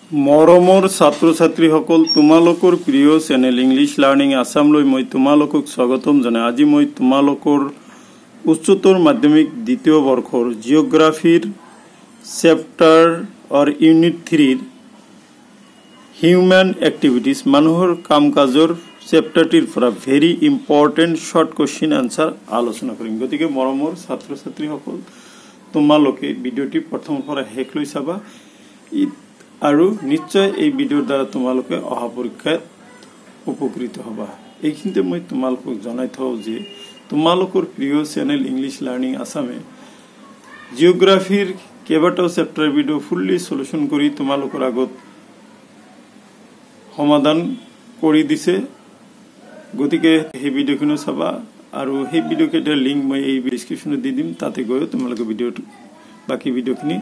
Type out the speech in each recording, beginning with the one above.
মৰমৰ ছাত্ৰ ছাত্ৰীসকল তোমালোকৰ প্ৰিয় চেনেল ইংলিছ লাৰ্নিং আসামলৈ মই তোমালোকক স্বাগতম জনাই আজি মই তোমালোকৰ উচ্চতৰ মাধ্যমিক দ্বিতীয় বৰ্ষৰ জিঅগ্ৰাফিৰ চেপ্টাৰ অৰ ইউনিট 3 হিউম্যান এক্টিভিটিজ মানুহৰ কাম-কাজৰ চেপ্টাৰটিৰ পৰা very important short question answer আলোচনা কৰিম গতিকে মৰমৰ ছাত্ৰ ছাত্ৰীসকল তোমালোকে ভিডিঅটি প্ৰথমৰ পৰা শেষলৈ চাবা আৰু নিশ্চয় এই ভিডিঅৰ দ্বাৰা তোমালোকে অহা পৰীক্ষাত উপকৃত হবা এইখিনিতে মই তোমালোকক জনাই থওঁ যে তোমালোকৰ প্ৰিয় চেনেল ইংলিছ লাৰ্নিং আসামে জিঅগ্ৰাফিৰ কেইবাটাও চেপ্টাৰ ভিডিঅ ফুললি সলিউশন কৰি তোমালোকৰ আগত সমাধান কৰি দিছে গতিকে এই ভিডিঅখিনি চাবা আৰু এই ভিডিঅকেইটাৰ লিংক মই এই ডেসক্ৰিপচনত দি দিম তাতে গৈ তোমালোকে ভিডিঅটো বাকি ভিডিঅখিনি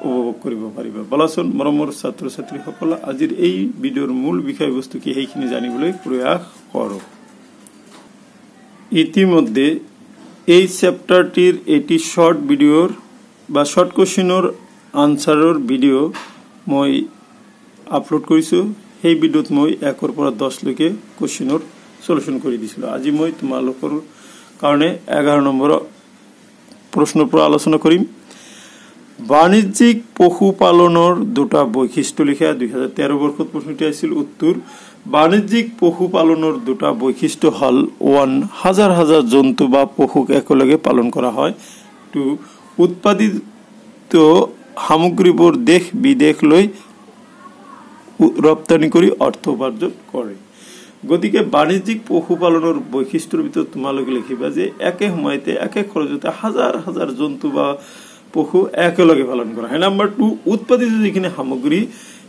উপভোগ কৰিব পাৰিবা বলাচোন মৰমৰ ছাত্ৰ ছাত্ৰীসকল আজিৰ এই ভিডিঅৰ মূল বিষয়বস্তু কি সেইখিনি জানিবলৈ প্ৰয়াস কৰো ইতিমধ্যে এই চেপ্টাৰটিৰ এটি শৰ্ট ভিডিঅৰ বা শৰ্ট কোশ্চেনৰ আনসাৰৰ ভিডিঅ মই আপলোড কৰিছো সেই ভিডিঅত মই 1 ৰ পৰা 10 লৈকে কোশ্চেনৰ সলিউশন কৰি দিছিলো আজি মই তোমালোকৰ কাৰণে 11 নম্বৰ প্ৰশ্নৰ পৰা আলোচনা কৰিম বাণিজ্যিক পশুপালনৰ দুটা বৈশিষ্ট্য লিখা 2013 বৰ্ষত প্ৰশ্নটি আছিল উত্তৰ বাণিজ্যিক পশুপালনৰ দুটা বৈশিষ্ট্য হল 1 হাজাৰ হাজাৰ জন্তু বা পশুক একলগে পালন কৰা হয় 2 উৎপাদিত সামগ্ৰীবোৰ দেশ বিদেশলৈ ৰপ্তানি কৰি অৰ্থ উপাৰ্জন কৰে গতিকে বাণিজ্যিক পশুপালনৰ বৈশিষ্ট্যৰ ভিতৰত তোমালোকে লিখিবা যে একে সময়তে একে খৰচতে হাজাৰ হাজাৰ জন্তু বা পশু একলগে পালন কৰা হয় নাম্বাৰ 2 উৎপাদিত যিখিনি সামগ্ৰী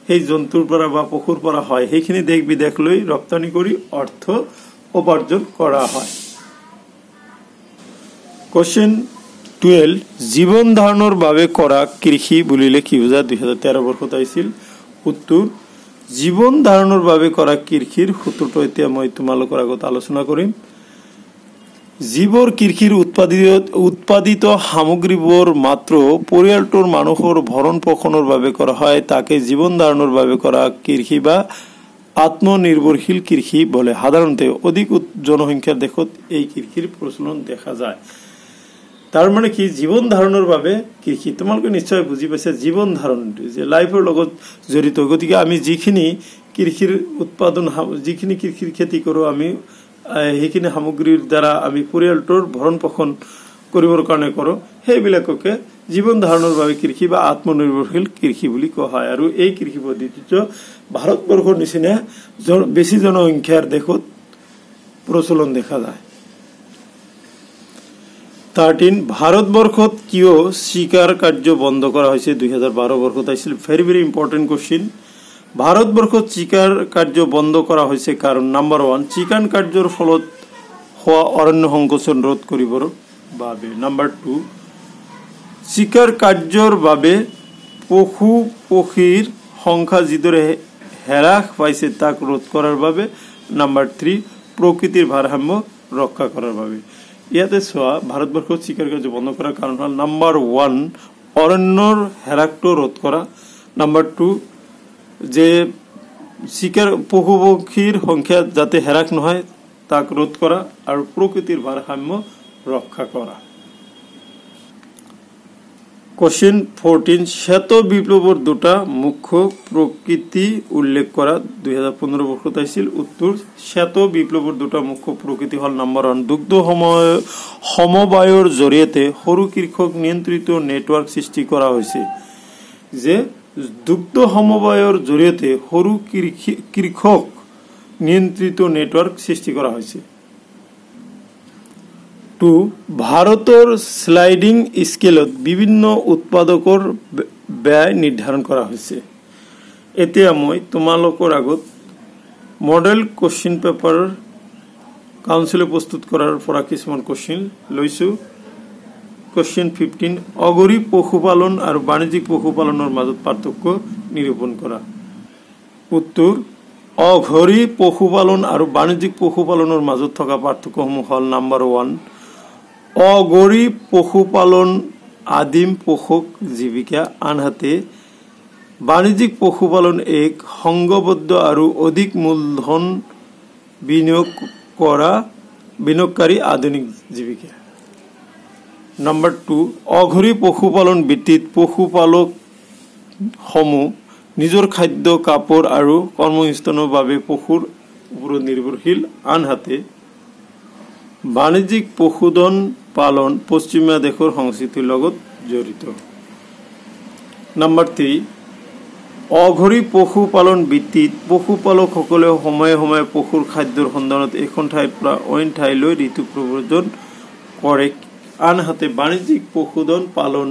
সেই জন্তুৰ পৰা বা পশুৰ পৰা হয় সেইখিনি দেশ বিদেশলৈ ৰপ্তানি কৰি অৰ্থ উপাৰ্জন কৰা হয় কোশ্চেন 12 জীৱন ধাৰণৰ বাবে কৰা কৃষি বুলিলে কি বুজা 2013 বৰ্ষত আহিছিল উত্তৰ জীৱন ধাৰণৰ বাবে কৰা কৃষিৰ সূত্ৰটো এতিয়া মই তোমালোকৰ আগত আলোচনা কৰিম জীৱৰ কৃষিৰ উৎপাদিত সামগ্ৰীবোৰ মাত্ৰ পৰিয়ালটোৰ মানুহৰ ভৰণ পোষণৰ বাবে কৰা হয় তাকে জীৱন ধাৰণৰ বাবে কৰা কৃষি বা আত্মনিৰ্ভৰশীল কৃষি বলে সাধাৰণতে অধিক জনসংখ্যাৰ দেশত এই কৃষিৰ প্ৰচলন দেখা যায় তাৰ মানে কি জীৱন ধাৰণৰ বাবে কৃষি তোমালোকে নিশ্চয় বুজি পাইছে জীৱন ধাৰণ যে লাইফৰ লগত জড়িত গতিকে আমি যিখিনি কৃষিৰ উৎপাদন যিখিনি কৃষিৰ খেতি কৰো আমি সেইখিনি সামগ্ৰীৰ দ্বাৰা আমি পৰিয়ালটোৰ ভৰণ পোষণ কৰিবৰ কাৰণে কৰো সেইবিলাককে জীৱন ধাৰণৰ বাবে কৃষি বা আত্মনিৰ্ভৰশীল কৃষি বুলি কোৱা হয় আৰু এই কৃষি পদ্ধতিটো ভাৰতবৰ্ষৰ নিচিনা বেছি জনসংখ্যাৰ দেশত প্ৰচলন দেখা যায় 13 ভাৰতবৰ্ষত কিয় শিকাৰ কাৰ্য বন্ধ কৰা হৈছে 2012 বৰ্ষত আছিল ভেৰি ইম্পৰ্টেন্ট কোশ্চেন ভাৰতবৰ্ষত শিকাৰ কাৰ্য বন্ধ কৰা হৈছে কাৰণ নাম্বাৰ 1 চিকান কাৰ্যৰ ফলত হোৱা অৰণ্য সংকোচন ৰোধ কৰিবৰ বাবে নাম্বাৰ 2 শিকাৰ কাৰ্যৰ বাবে পশু পক্ষীৰ সংখ্যা যিদৰে হ্ৰাস পাইছে তাক ৰোধ কৰাৰ বাবে নাম্বাৰ 3 প্ৰকৃতিৰ ভাৰসাম্য ৰক্ষা কৰাৰ বাবে ইয়াতে চোৱা ভাৰতবৰ্ষত শিকাৰ কাৰ্য বন্ধ কৰাৰ কাৰণ হল নাম্বাৰ 1 অৰণ্যৰ হ্ৰাসটো ৰোধ কৰা নাম্বাৰ 2 যে শিকাৰ পশু পক্ষীৰ সংখ্যা যাতে হ্ৰাস নহয় তাক ৰোধ কৰা আৰু প্ৰকৃতিৰ ভাৰসাম্য ৰক্ষা কৰা কোশ্চেন 14 শ্বেত বিপ্লৱৰ দুটা মুখ্য প্ৰকৃতি উল্লেখ কৰা 2015 বৰ্ষত আছিল উত্তৰ শ্বেত বিপ্লৱৰ দুটা মুখ্য প্ৰকৃতি হল নাম্বাৰ 1 দুগ্ধ সমবায়ৰ জৰিয়তে সৰু কৃষক নিয়ন্ত্ৰিত নেটৱৰ্ক সৃষ্টি কৰা হৈছে যে দুগ্ধ সমবায়ৰ জৰিয়তে সৰু কৃষক নিয়ন্ত্ৰিত নেটৱৰ্ক সৃষ্টি কৰা হৈছে 2 ভাৰতৰ স্লাইডিং স্কেলত বিভিন্ন উৎপাদকৰ ব্যয় নিৰ্ধাৰণ কৰা হৈছে এতিয়া মই তোমালোকৰ আগত মডেল কোশ্চেন পেপাৰ কাউন্সিলে প্ৰস্তুত কৰাৰ পৰা কিছুমান কোশ্চেন লৈছো কোশ্চেন 15 অগৰি পশুপালন আৰু বাণিজ্যিক পশুপালনৰ মাজত পাৰ্থক্য নিৰূপণ কৰা উত্তৰ অঘৰি পশুপালন আৰু বাণিজ্যিক পশুপালনৰ মাজত থকা পাৰ্থক্যসমূহ হল নাম্বাৰ 1 অগৰি পশুপালন আদিম পশুক জীৱিকা আনহাতে বাণিজ্যিক পশুপালন এক সংঘবদ্ধ আৰু অধিক মূলধন বিনিয়োগকাৰী আধুনিক জীবিকা। নাম্বাৰ 2, অঘৰী পশুপালন ভিত্তিত পশুপালক সমূহ নিজৰ খাদ্য, কাপোৰ আৰু কৰ্মসংস্থানৰ বাবে পশুৰ ওপৰত নিৰ্ভৰশীল। আনহাতে বাণিজ্যিক পশুধন পালন পশ্চিমীয়া দেশৰ সংস্কৃতিৰ লগত জড়িত। নাম্বাৰ 3, অঘৰী পশুপালন ভিত্তিত পশুপালকসকলে সময়ে সময়ে পশুৰ খাদ্যৰ সন্ধানত এখন ঠাইৰ পৰা অইন ঠাইলৈ ঋতু প্ৰব্ৰজন কৰে। আনহাতে বাণিজ্যিক পশুধন পালন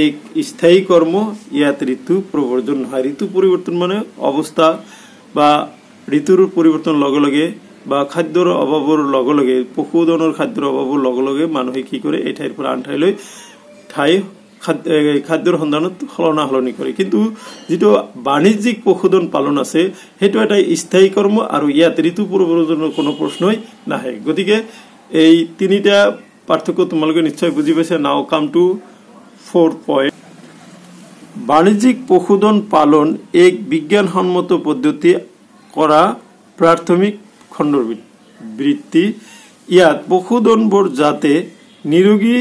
এক স্থায়ী কৰ্ম, ইয়াত ঋতু প্ৰব্ৰজন নহয়। ঋতু পৰিৱৰ্তন মানে অৱস্থা বা ঋতুৰ পৰিৱৰ্তন লগে লগে বা খাদ্যৰ অভাৱৰ লগে লগে, পশুধনৰ খাদ্যৰ অভাৱৰ লগে লগে মানুহে কি কৰে, এই ঠাইৰ পৰা আন ঠাইলৈ খাদ্যৰ সন্ধানত সলনি কৰে। কিন্তু যিটো বাণিজ্যিক পশুধন পালন আছে সেইটো এটা স্থায়ী কৰ্ম আৰু ইয়াত ঋতু পৰিৱৰ্তনৰ কোনো প্ৰশ্নই নাহে। গতিকে এই তিনিটা পাৰ্থক্য তোমালোকে নিশ্চয় বুজি পাইছা। নাও কাম টু 4th পইণ্ট। বাণিজ্যিক পশুধন পালন এক বিজ্ঞানসন্মত পদ্ধতি কৰা প্ৰাথমিক খণ্ডৰ বৃত্তি। ইয়াত পশুধনবোৰ যাতে নিৰোগী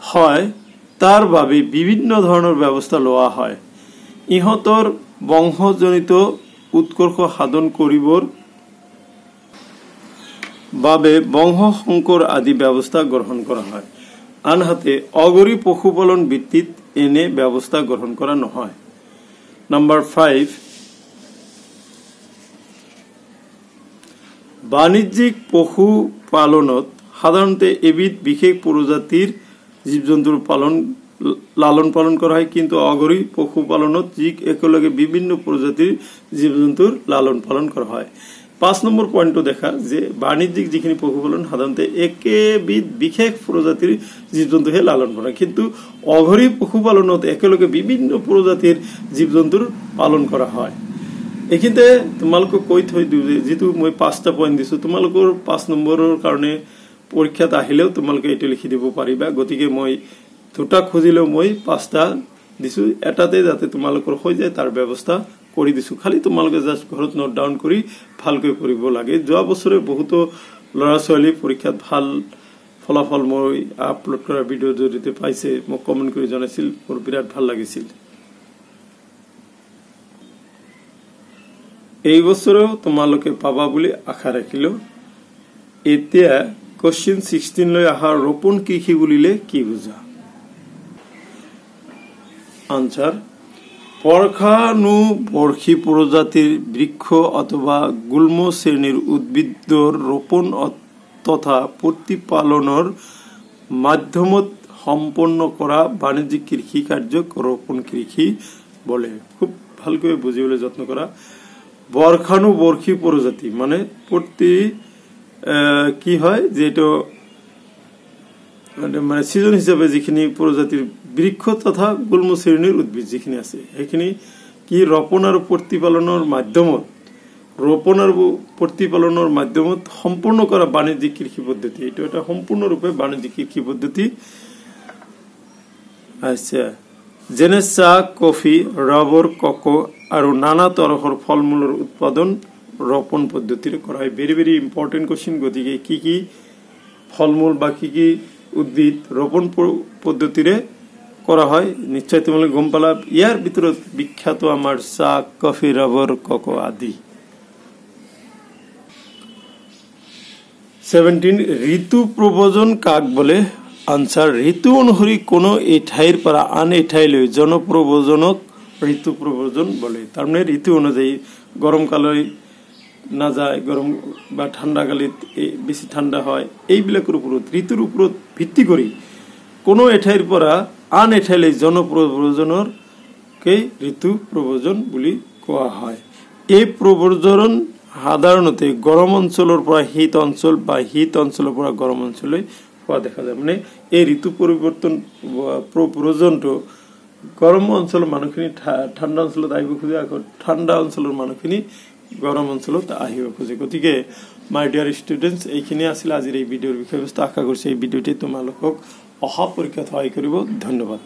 হয় তাৰ বাবে বিভিন্ন ধৰণৰ ব্যৱস্থা লোৱা হয়। ইহঁতৰ বংশজনিত উৎকৰ্ষ সাধন কৰিবৰ বাবে বংশসংকৰ আদি ব্যৱস্থা গ্ৰহণ কৰা হয়। আনহাতে অঘৰী পশুপালন ভিত্তিত এনে ব্যৱস্থা গ্ৰহণ কৰা নহয়। নাম্বাৰ 5, বাণিজ্যিক পশুপালনত সাধাৰণতে এবিধ বিশেষ প্ৰজাতিৰ জীৱ-জন্তুৰ লালন পালন কৰা হয়, কিন্তু অঘৰী পশুপালনত যি একেলগে বিভিন্ন প্ৰজাতিৰ জীৱ-জন্তুৰ লালন পালন কৰা হয়। 5 নম্বৰ পইণ্টটো দেখা যে বাণিজ্যিক যিখিনি পশুপালন সাধাৰণতে একেবিধ বিশেষ প্ৰজাতিৰ জীৱ-জন্তুহে লালন কৰা হয়, কিন্তু অঘৰী পশুপালনত একেলগে বিভিন্ন প্ৰজাতিৰ জীৱ-জন্তুৰ পালন কৰা হয়। এইখিনিতে তোমালোকক কৈ থৈ দিওঁ যে যিটো মই 5টা পইণ্ট দিছো, তোমালোকৰ 5 নম্বৰৰ কাৰণে পৰীক্ষাত আহিলেও তোমালোকে এইটো লিখি দিব পাৰিবা। গতিকে মই 2টা খুজিলেও মই 5টা দিছো, এটাতে যাতে তোমালোকৰ হৈ যায় তাৰ ব্যৱস্থা কৰি দিছো। খালি তোমালোকে জাষ্ট ঘৰত নোট ডাউন কৰি ভালকৈ পঢ়িব লাগে। যোৱা বছৰে বহুতো ল'ৰা ছোৱালী পৰীক্ষাত ভাল ফলাফল মই আপলোড কৰা ভিডিঅ'ৰ জৰিয়তে পাইছে, মোক কমেণ্ট কৰি জনাইছিল, মোৰ বিৰাট ভাল লাগিছিল। এই বছৰেও তোমালোকে পাবা বুলি আশা ৰাখিলো। এতিয়া কোৱেশ্চন 16 লৈ আহা। ৰোপণ কৃষি বুলিলে কি বুজা? আনসাৰ, পৰখানুবৰ্ষী প্ৰজাতিৰ বৃক্ষ অথবা গুল্ম শ্ৰেণীৰ উদ্ভিদৰ ৰোপণ তথা প্ৰতিপালনৰ মাধ্যমত সম্পন্ন কৰা বাণিজ্যিক কৃষি কাৰ্যক ৰোপণ কৃষি বলে। খুব ভালকৈ বুজিবলৈ যত্ন কৰা। বৰ্ষানুবৰ্ষী প্ৰজাতি মানে কি হয় যে এইটো মানে সিজন হিচাপে যিখিনি প্ৰজাতিৰ বৃক্ষ তথা গুল্ম শ্ৰেণীৰ উদ্ভিদ যিখিনি আছে সেইখিনি কি ৰোপণ আৰু প্ৰতিপালনৰ মাধ্যমত সম্পূৰ্ণ কৰা বাণিজ্যিক কৃষি পদ্ধতি। এইটো এটা সম্পূৰ্ণৰূপে বাণিজ্যিক কৃষি পদ্ধতি। আচ্ছা, যেনে চাহ, কফি, ৰবৰ, কোকো আৰু নানা তৰহৰ ফল মূলৰ উৎপাদন ৰোপণ পদ্ধতিৰে কৰা হয়। Very very important question. গতিকে কি কি ফল মূল বা কি কি উদ্ভিদ ৰোপণ পদ্ধতিৰে কৰা হয় নিশ্চয় তোমালোকে গম পালা। ইয়াৰ ভিতৰত বিখ্যাত আমাৰ চাহ, কফি, ৰবৰ, কোকো আদি। 17, ঋতু প্ৰব্ৰজন কাক বোলে? আনসাৰ, ঋতু অনুসৰি কোনো এঠাইৰ পৰা আন এঠাইলৈ জনপ্ৰব্ৰজনক ঋতু প্ৰব্ৰজন বলে। তাৰমানে ঋতু অনুযায়ী গৰম কালৈ নাযায়, গৰম বা ঠাণ্ডা কালিত বেছি ঠাণ্ডা হয়, এইবিলাকৰ ওপৰত ঋতুৰ ওপৰত ভিত্তি কৰি কোনো এঠাইৰ পৰা আন এঠাইলৈ জনপ্ৰব্ৰজনকে ঋতু প্ৰব্ৰজন বুলি কোৱা হয়। এই প্ৰব্ৰজন সাধাৰণতে গৰম অঞ্চলৰ পৰা শীত অঞ্চল বা শীত অঞ্চলৰ পৰা গৰম অঞ্চললৈ হোৱা দেখা যায়। মানে এই ঋতু পৰিৱৰ্তন প্ৰব্ৰজনটো গৰম অঞ্চলৰ মানুহখিনি ঠাণ্ডা অঞ্চলত আহিব খোজে, আকৌ ঠাণ্ডা অঞ্চলৰ মানুহখিনি গৰম অঞ্চলত আহিব খোজে। গতিকে মাই ডিয়াৰ ষ্টুডেণ্টছ, এইখিনি আছিল আজিৰ এই ভিডিঅ'ৰ বিষয়বস্তু। আশা কৰিছোঁ এই ভিডিঅ'টি তোমালোকক অহা পৰীক্ষাত সহায় কৰিব। ধন্যবাদ।